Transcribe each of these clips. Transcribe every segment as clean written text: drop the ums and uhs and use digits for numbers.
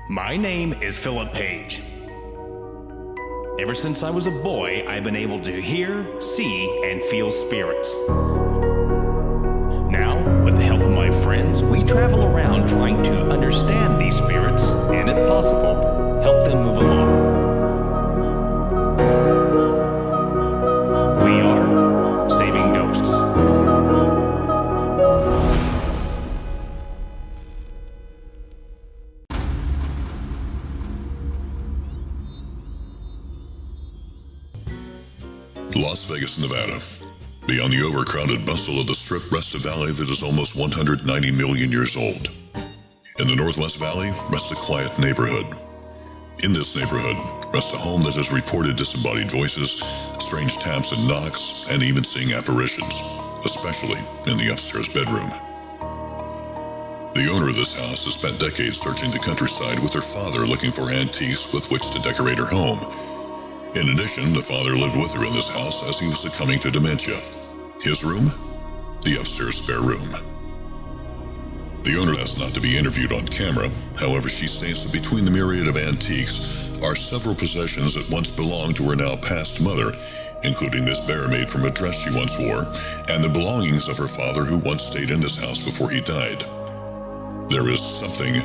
My name is Philip Page. Ever since I was a boy, I've been able to hear, see, and feel spirits. Now, with the help of my friends, we travel around trying to understand these spirits and, if possible, help them move along. We are Saving Ghosts. Las Vegas, Nevada. Beyond the overcrowded bustle of the Strip rests a valley that is almost 190 million years old. In the Northwest Valley rests a quiet neighborhood. In this neighborhood rests a home that has reported disembodied voices, strange taps and knocks, and even seeing apparitions, especially in the upstairs bedroom. The owner of this house has spent decades searching the countryside with her father looking for antiques with which to decorate her home. In addition, the father lived with her in this house as he was succumbing to dementia. His room? The upstairs spare room. The owner asked not to be interviewed on camera. However, she states that between the myriad of antiques are several possessions that once belonged to her now passed mother, including this bear made from a dress she once wore, and the belongings of her father who once stayed in this house before he died. There is something,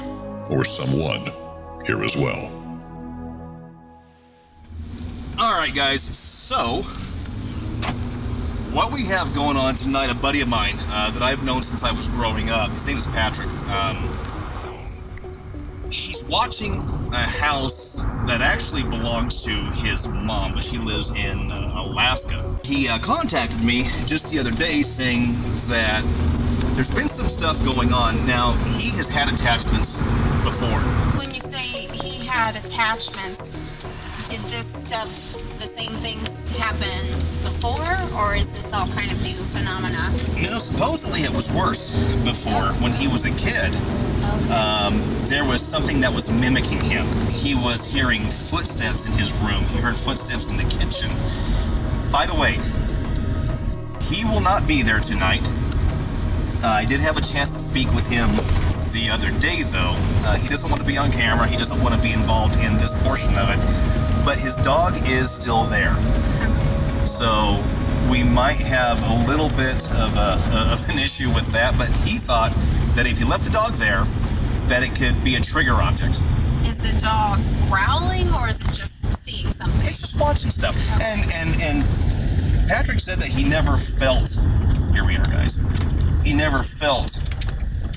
or someone, here as well. Alright guys, so what we have going on tonight, a buddy of mine that I've known since I was growing up, his name is Patrick. He's watching a house that actually belongs to his mom, but she lives in Alaska. He contacted me just the other day saying that there's been some stuff going on. Now, he has had attachments before. When you say he had attachments, did this stuff, the same things happen before, or is this all kind of new phenomena? No, supposedly it was worse before. When he was a kid, there was something that was mimicking him. He was hearing footsteps in his room. He heard footsteps in the kitchen. By the way, he will not be there tonight. I did have a chance to speak with him the other day, though. He doesn't want to be on camera. He doesn't want to be involved in this portion of it. But his dog is still there. So we might have a little bit of an issue with that. But he thought that if you left the dog there, that it could be a trigger object. Is the dog growling, or is it just seeing something? It's just watching stuff. And Patrick said that he never felt, here we are guys, he never felt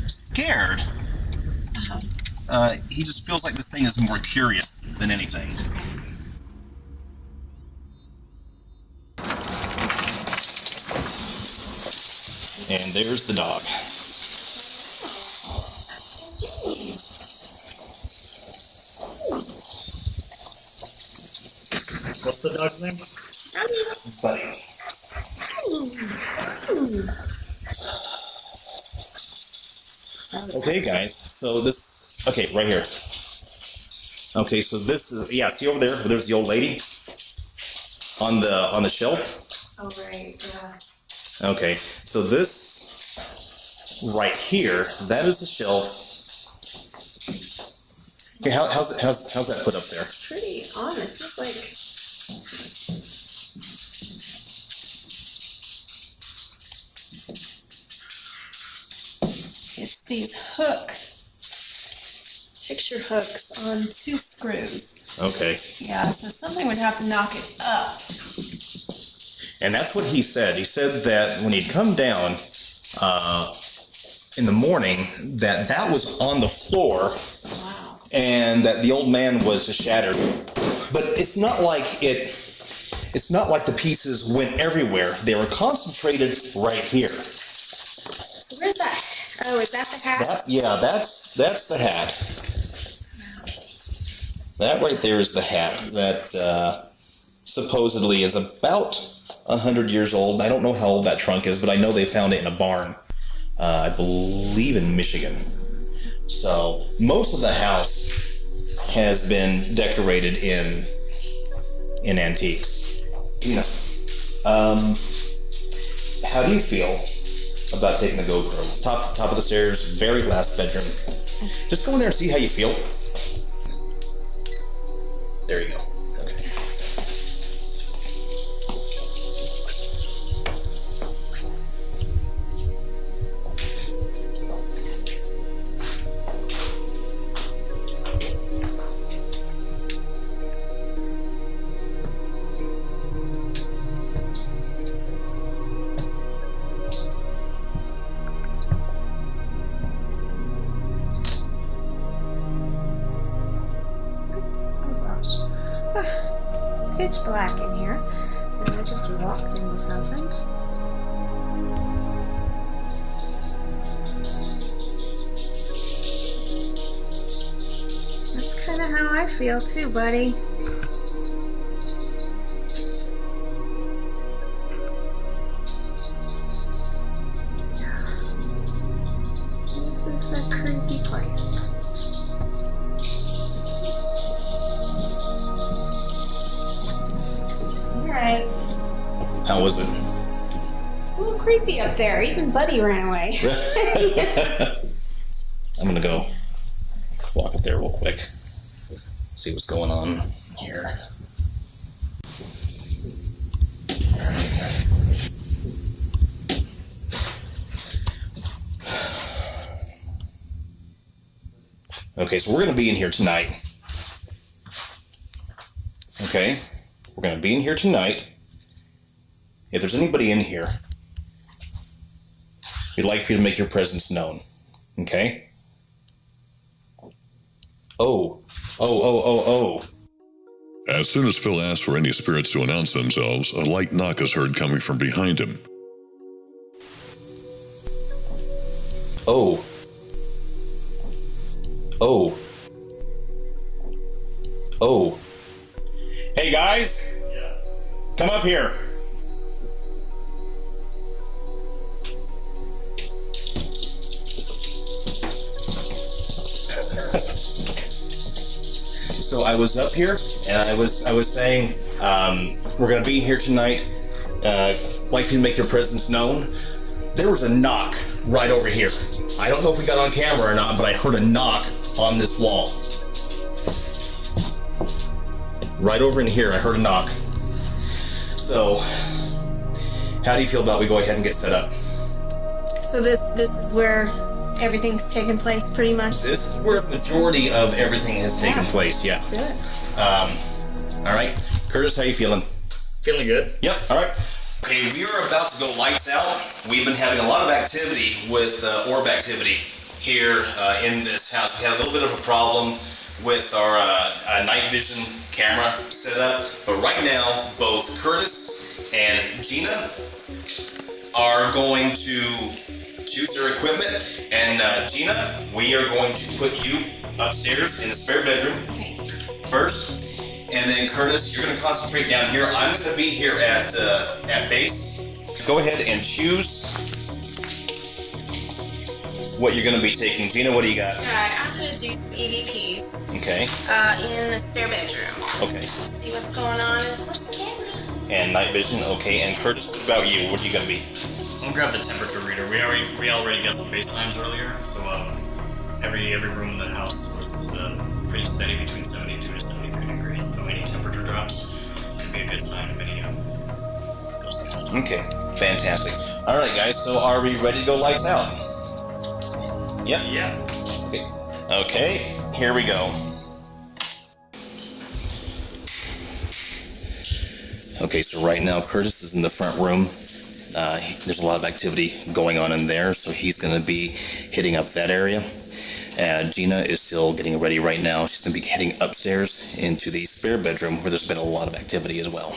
scared. He just feels like this thing is more curious than anything. And there's the dog. What's the dog's name? Buddy. Okay, guys, so this, okay, right here. Okay, so this is, yeah, see over there, there's the old lady on the shelf. Oh, right, yeah. Okay, so this right here, that is the shelf. Okay, how's that put up there? It's pretty on. It feels like it's these picture hooks on 2 screws. Okay. Yeah, so something would have to knock it up. And that's what he said. He said that when he'd come down in the morning, that was on the floor. Wow. And that the old man was just shattered. But it's not like the pieces went everywhere. They were concentrated right here. So where's that? Oh, is that the hat? That's the hat. That right there is the hat that supposedly is about 100 years old. I don't know how old that trunk is, but I know they found it in a barn, I believe in Michigan. So most of the house has been decorated in antiques. You know, how do you feel about taking the GoPro? Top of the stairs, very last bedroom. Just go in there and see how you feel. black in here. And I just walked into something. That's kind of how I feel too, buddy. This is a creepy place. Alright. How was it? It's a little creepy up there. Even Buddy ran away. I'm gonna go walk up there real quick. See what's going on here. Okay, so we're gonna be in here tonight. Okay? We're going to be in here tonight. If there's anybody in here, we'd like for you to make your presence known. Okay? Oh. As soon as Phil asks for any spirits to announce themselves, a light knock is heard coming from behind him. Oh. Hey guys! Yeah. Come up here. So I was up here and I was saying, we're gonna be here tonight. Like for you to make your presence known. There was a knock right over here. I don't know if we got on camera or not, but I heard a knock on this wall. Right over in here, I heard a knock. So, how do you feel about we go ahead and get set up? So this is where everything's taking place, pretty much? This is where the majority of everything has taken place, yeah. Let's do it. All right. Curtis, how you feeling? Feeling good. Yep, all right. Okay, we are about to go lights out. We've been having a lot of activity with orb activity here in this house. We had a little bit of a problem with our night vision camera setup, but right now both Curtis and Gina are going to choose their equipment, and Gina, we are going to put you upstairs in the spare bedroom first, and then Curtis, you're going to concentrate down here. I'm going to be here at base. Go ahead and choose what you're going to be taking. Gina, what do you got? Alright, I'm going to do some e.v.ps. Okay. In the spare bedroom. Okay. See what's going on, and of course the camera. And night vision. Okay. And Curtis, what about you? What are you going to be? I'll grab the temperature reader. We already got some baselines earlier, so every room in the house was pretty steady between 72 to 73 degrees. So any temperature drops could be a good sign of any ghost contact. Okay. Fantastic. All right, guys. So are we ready to go lights out? Yep. Yeah. Okay. Okay. Here we go. Okay, so right now Curtis is in the front room. There's a lot of activity going on in there, so he's going to be hitting up that area. Gina is still getting ready right now. She's going to be heading upstairs into the spare bedroom where there's been a lot of activity as well.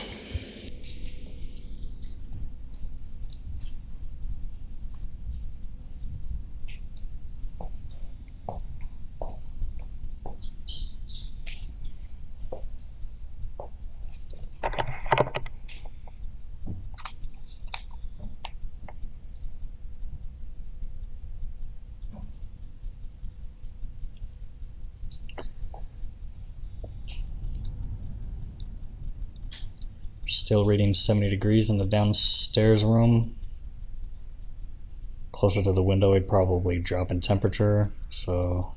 Still reading 70 degrees in the downstairs room. Closer to the window, it'd probably drop in temperature. So,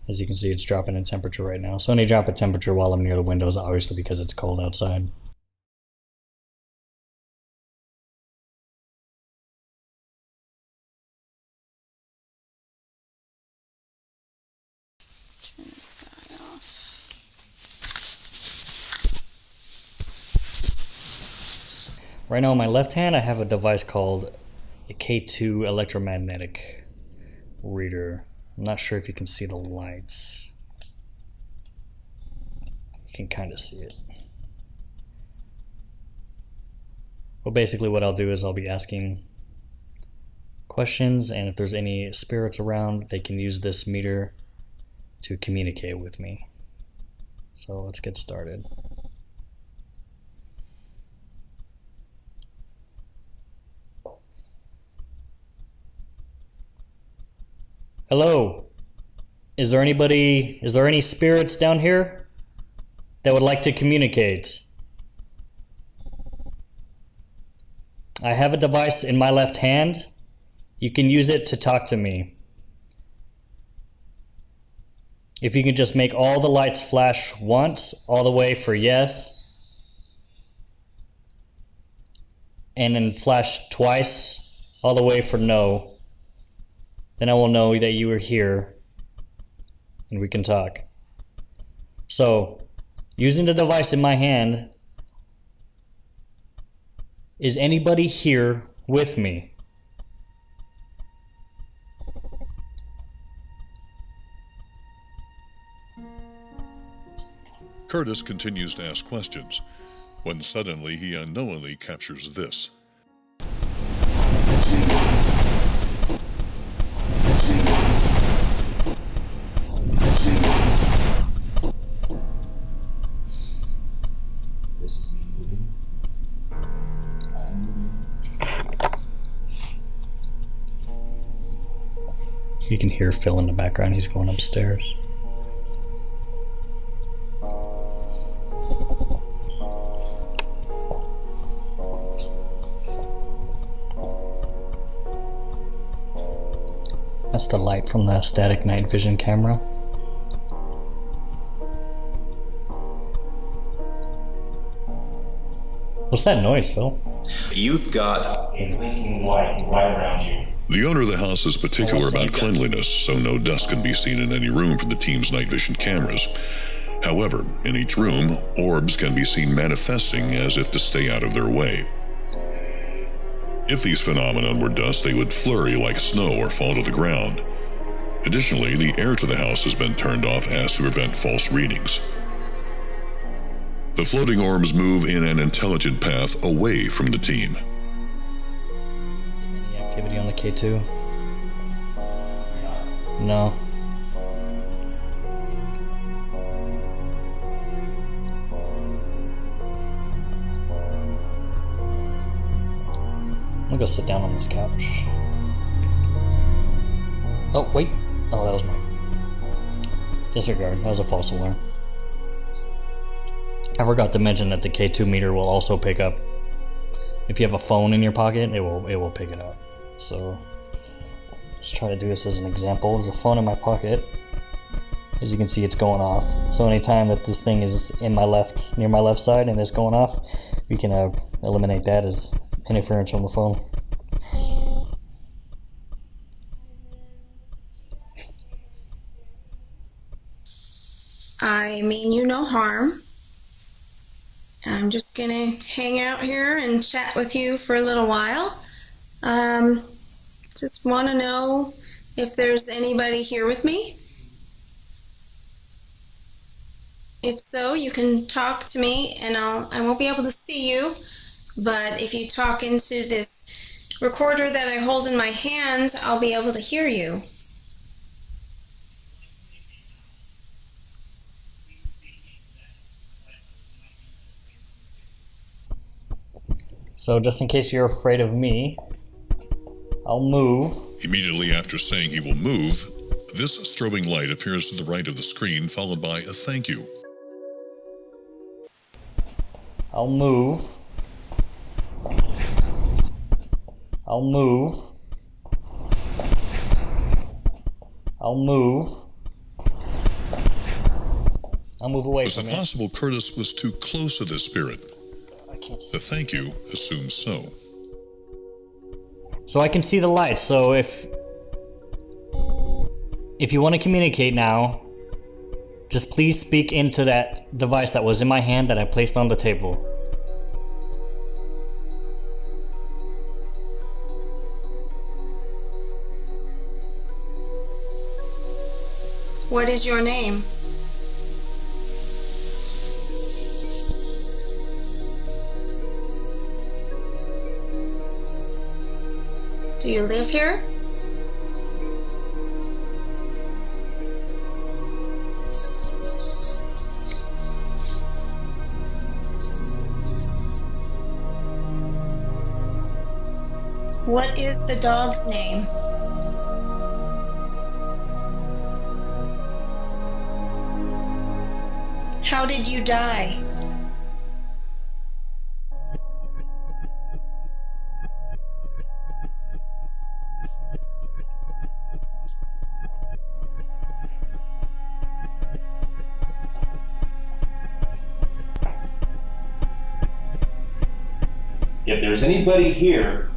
as you can see, it's dropping in temperature right now. So any drop in temperature while I'm near the window is obviously because it's cold outside. Turn this guy off. Right now in my left hand, I have a device called a K2 electromagnetic reader. I'm not sure if you can see the lights. You can kind of see it. But basically what I'll do is I'll be asking questions, and if there's any spirits around, they can use this meter to communicate with me. So let's get started. Hello. Is there any spirits down here that would like to communicate? I have a device in my left hand. You can use it to talk to me. If you can just make all the lights flash once, all the way for yes, and then flash twice, all the way for no, then I will know that you are here and we can talk. So, using the device in my hand, is anybody here with me? Curtis continues to ask questions, when suddenly he unknowingly captures this. You can hear Phil in the background, he's going upstairs. That's the light from the static night vision camera. What's that noise, Phil? You've got A blinking light right around you. The owner of the house is particular about cleanliness, so no dust can be seen in any room from the team's night vision cameras. However, in each room, orbs can be seen manifesting as if to stay out of their way. If these phenomena were dust, they would flurry like snow or fall to the ground. Additionally, the air to the house has been turned off as to prevent false readings. The floating orbs move in an intelligent path away from the team. Any activity on the K2? No. I'm gonna go sit down on this couch. Oh, wait. Oh, that was my... Disregard. That was a false alarm. I forgot to mention that the K2 meter will also pick up. If you have a phone in your pocket, it will pick it up. So, let's try to do this as an example. There's a phone in my pocket. As you can see, it's going off. So anytime that this thing is in my left, near my left side, and it's going off, we can eliminate that as interference from the phone. I mean you no harm. I'm just gonna hang out here and chat with you for a little while. Just want to know if there's anybody here with me. If so, you can talk to me, and I won't be able to see you, but if you talk into this recorder that I hold in my hand, I'll be able to hear you. So just in case you're afraid of me, I'll move. Immediately after saying he will move, this strobing light appears to the right of the screen, followed by a thank you. I'll move. I'll move. I'll move. I'll move away Was from it possible Curtis was too close to this spirit? I can't The see. thank you assumes so. So I can see the lights. So if you want to communicate now, just please speak into that device that was in my hand that I placed on the table. What is your name? Do you live here? What is the dog's name? How did you die? If there's anybody here,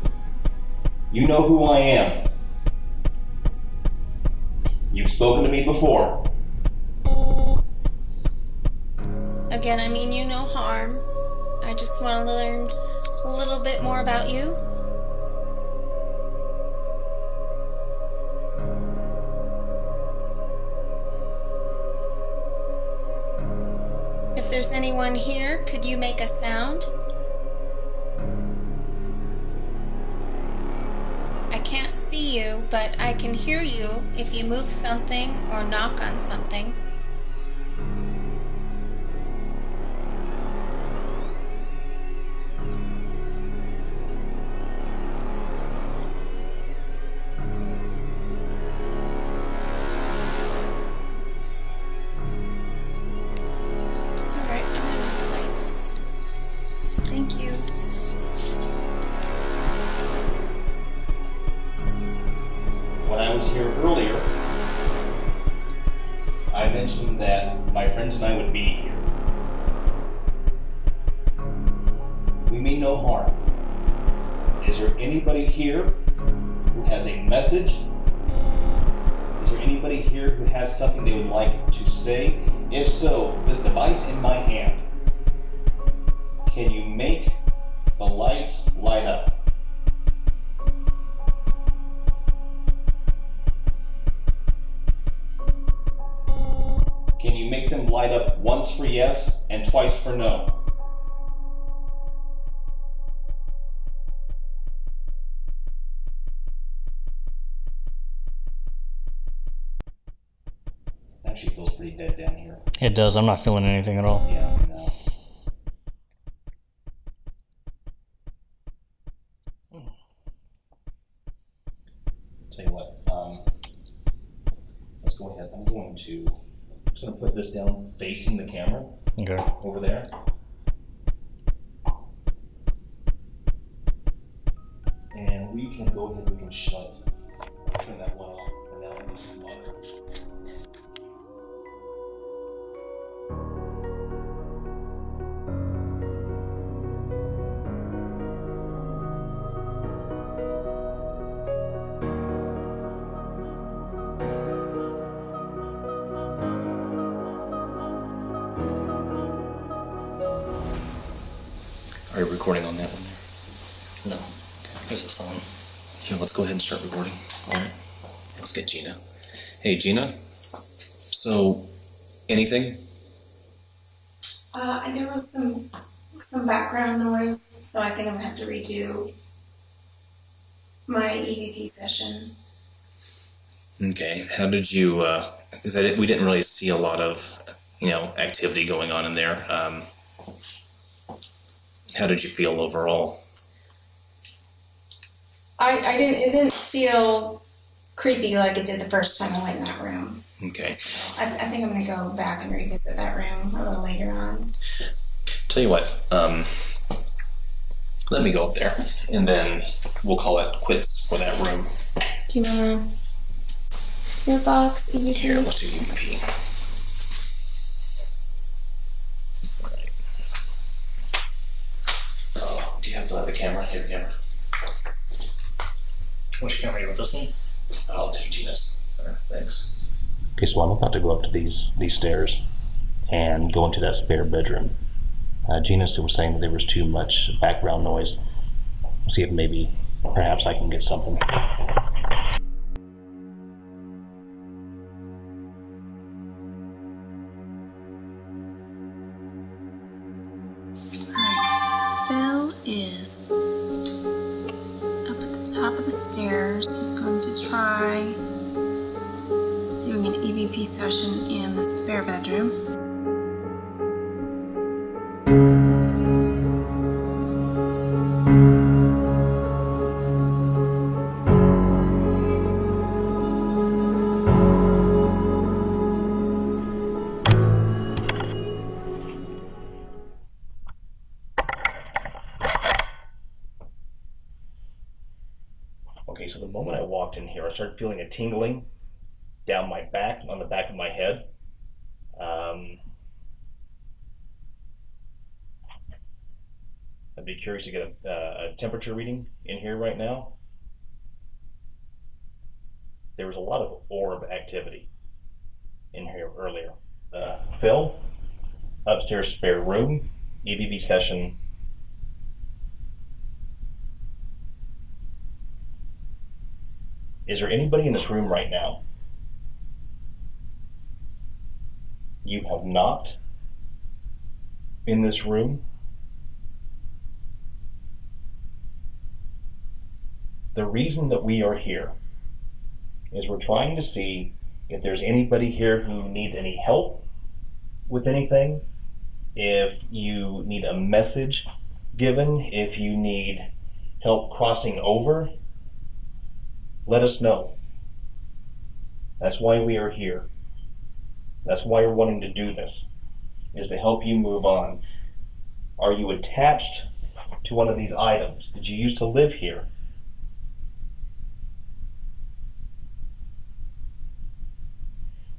you know who I am. You've spoken to me before. Again, I mean you no harm. I just want to learn a little bit more about you. If there's anyone here, could you make a sound? I can't see you, but I can hear you if you move something or knock on something. Alright, I'm gonna play. Thank you. When I was here earlier, I mentioned that my friends and I would be here. We mean no harm. Is there anybody here who has a message? Is there anybody here who has something they would like to say? If so, this device in my hand, can you make the lights light up? Can you make them light up once for yes and twice for no? Actually feels pretty dead down here. It does. I'm not feeling anything at all. Yeah, no. Tell you what, let's go ahead. I'm just going to put this down facing the camera Okay. over there. And we can go ahead and we can turn that one off for now. This is water. Are you recording on that one there? No. There's a song. Yeah, let's go ahead and start recording. All right. Let's get Gina. Hey, Gina. So, anything? There was some background noise, so I think I'm gonna have to redo my e.v.p session. Okay. How did you? Because we didn't really see a lot of, activity going on in there. How did you feel overall? It didn't feel creepy like it did the first time I went in that room. Okay. So I think I'm gonna go back and revisit that room a little later on. Tell you what, let me go up there, and then we'll call it quits for that room. Do you wanna spirit box, e.v.p? Here, let's do e.v.p. Right. Oh, do you have the camera? Here, camera. Which camera are you with, this one? I'll take Gina's. Thanks. Okay, so I'm about to go up to these stairs and go into that spare bedroom. Gina was saying that there was too much background noise. We'll see if perhaps I can get something. Phil is up at the top of the stairs. He's going to try doing an e.v.p session in the spare bedroom. Okay, so the moment I walked in here, I started feeling a tingling down my back, on the back of my head. I'd be curious to get a temperature reading in here right now. There was a lot of orb activity in here earlier. Phil, upstairs spare room, e.v.p session. Is there anybody in this room right now? You have not in this room. The reason that we are here is we're trying to see if there's anybody here who needs any help with anything, if you need a message given, if you need help crossing over, let us know. That's why we are here. That's why we're wanting to do this, is to help you move on. Are you attached to one of these items? Did you used to live here?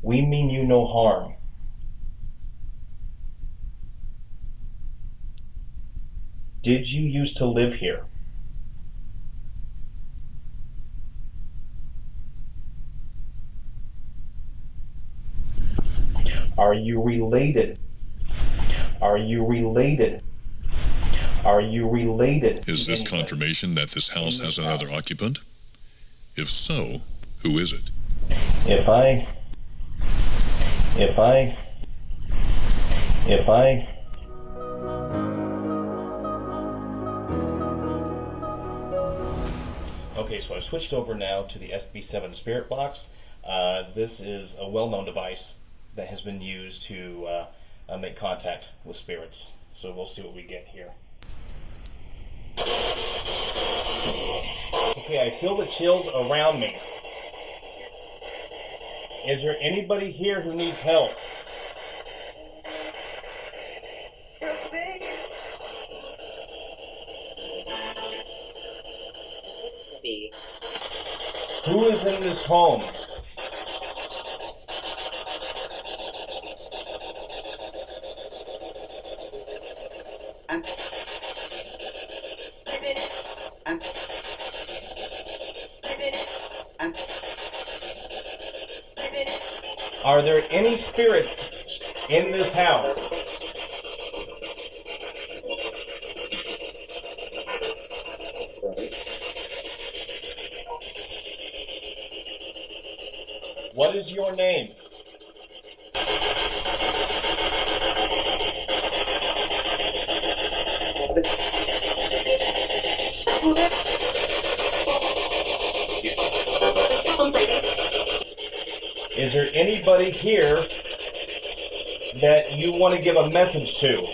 We mean you no harm. Did you used to live here? Are you related? Are you related? Are you related? Is this confirmation that this house has another occupant? If so, who is it? If I Okay, so I've switched over now to the SB7 Spirit Box. This is a well-known device that has been used to make contact with spirits. So we'll see what we get here. Okay, I feel the chills around me. Is there anybody here who needs help? Who is in this home? Are there any spirits in this house? What is your name? Is there anybody here that you want to give a message to?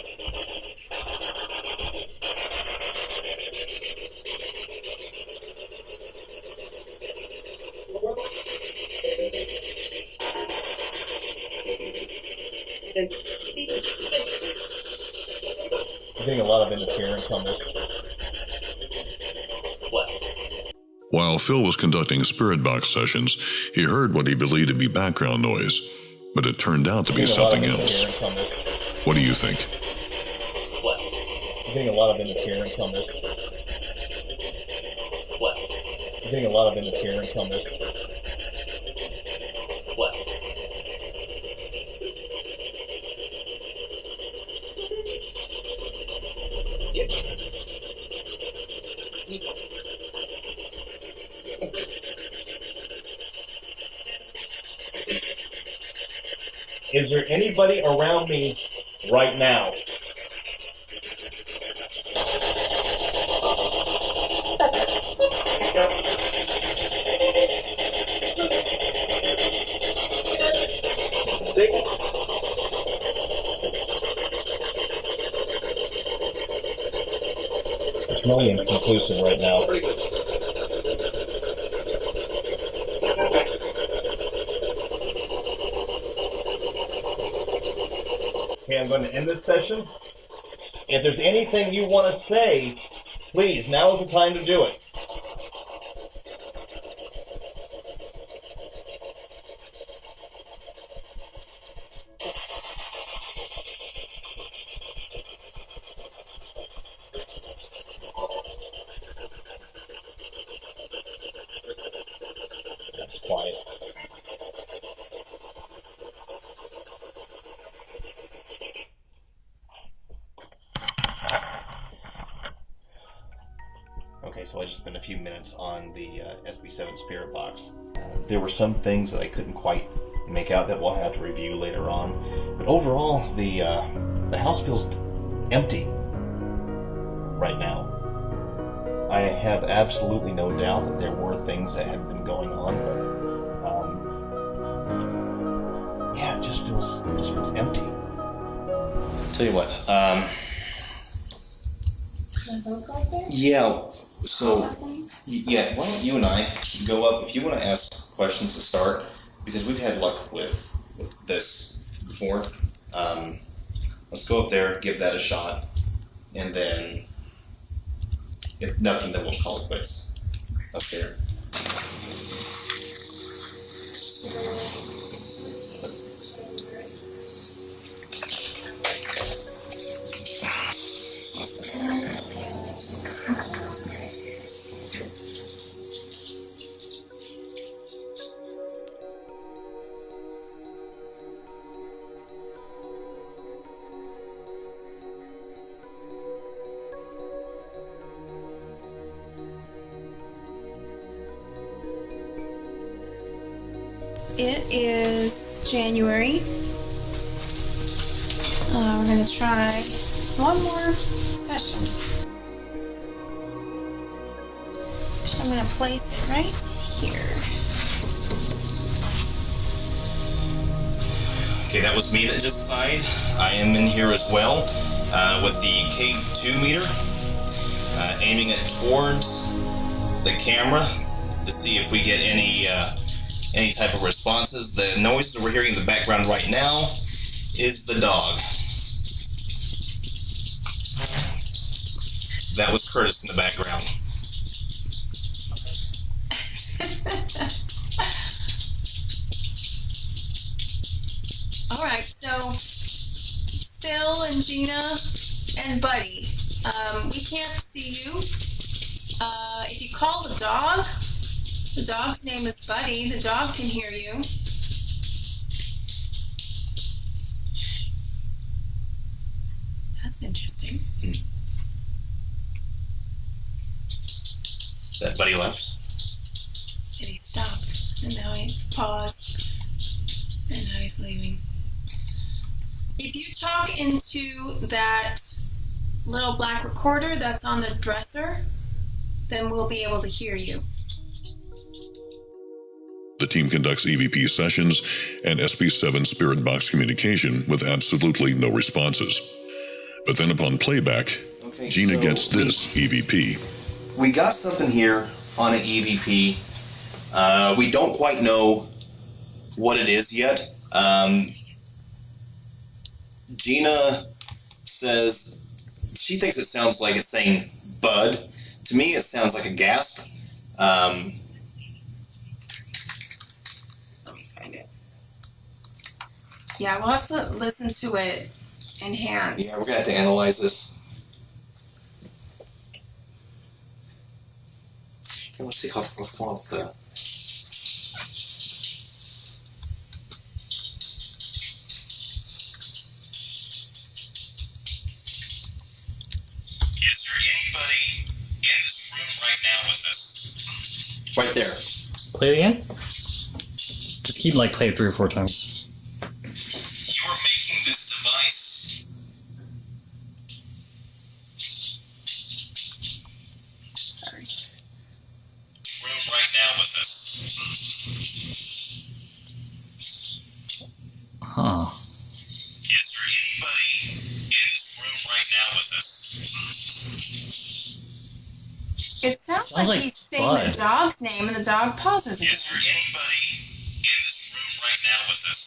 I'm getting a lot of interference on this. What? While Phil was conducting spirit box sessions, he heard what he believed to be background noise, but it turned out to be something else. What do you think? What? I'm getting a lot of interference on this. What? I'm getting a lot of interference on this. What? Is there anybody around me right now? can only be inconclusive right now. Okay, I'm going to end this session. If there's anything you want to say, please, now is the time to do it. That's quiet. Okay, so I just spent a few minutes on the SB7 spirit box. There were some things that I couldn't quite make out that we'll have to review later on. But overall, the house feels empty right now. I have absolutely no doubt that there were things that had been going on, but yeah, it just feels empty. Tell you what, yeah, so, yeah, why don't you and I go up, if you want to ask questions to start, because we've had luck with this before. Let's go up there, give that a shot, and then, if nothing, then we'll call it quits up there. It is January. We're going to try one more session. So I'm going to place it right here. Okay, that was me that just sighed. I am in here as well with the K2 meter, aiming it towards the camera to see if we get any type of responses. The noise that we're hearing in the background right now is the dog. That was Curtis in the background. All right, so Phil and Gina and Buddy, we can't see you. If you call the dog's name is Buddy, the dog can hear you. That's interesting. That Buddy left. And he stopped, and now he paused, and now he's leaving. If you talk into that little black recorder that's on the dresser, then we'll be able to hear you. The team conducts e.v.p. sessions and SB7 spirit box communication with absolutely no responses. But then upon playback, Okay, Gina so gets this e.v.p. We got something here on an e.v.p. We don't quite know what it is yet. Gina says she thinks it sounds like it's saying bud. To me, it sounds like a gasp. Let me find it. Yeah, we'll have to listen to it enhanced. Yeah, we're going to have to analyze this. Okay, let's see how let's pull up the. Is there anybody in this room right now with us? Right there. Play it again? Just keep play it 3 or 4 times. You're making this device. Sorry. Room right now with us. Huh. Is there anybody in this room right now with us? It sounds Sounds like like he's saying Bud. the dog's name and the dog pauses again. Is there anybody in this room right now with us?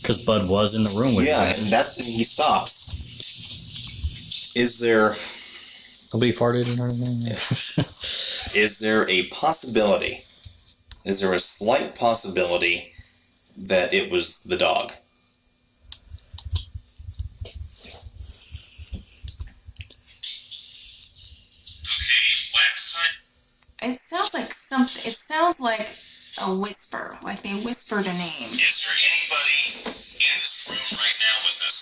Because Bud was in the room with Yeah, you. and that's when he stops. Is there Nobody farted or anything? is there a possibility? Is there a slight possibility that it was the dog? It sounds like something. It sounds like a whisper, like they whispered a name. Is there anybody in this room right now with us?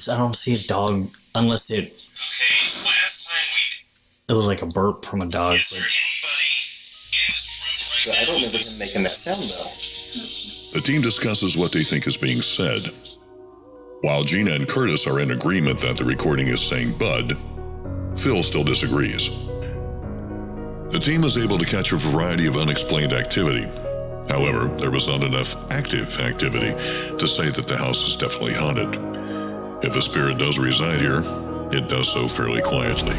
I don't see a dog unless it Okay, last time we... was like a burp from a dog. Is there anybody in this room right now? I don't remember him making that sound, though. The team discusses what they think is being said. While Gina and Curtis are in agreement that the recording is saying Bud, Phil still disagrees. The team was able to catch a variety of unexplained activity. However, there was not enough active activity to say that the house is definitely haunted. If a spirit does reside here, it does so fairly quietly.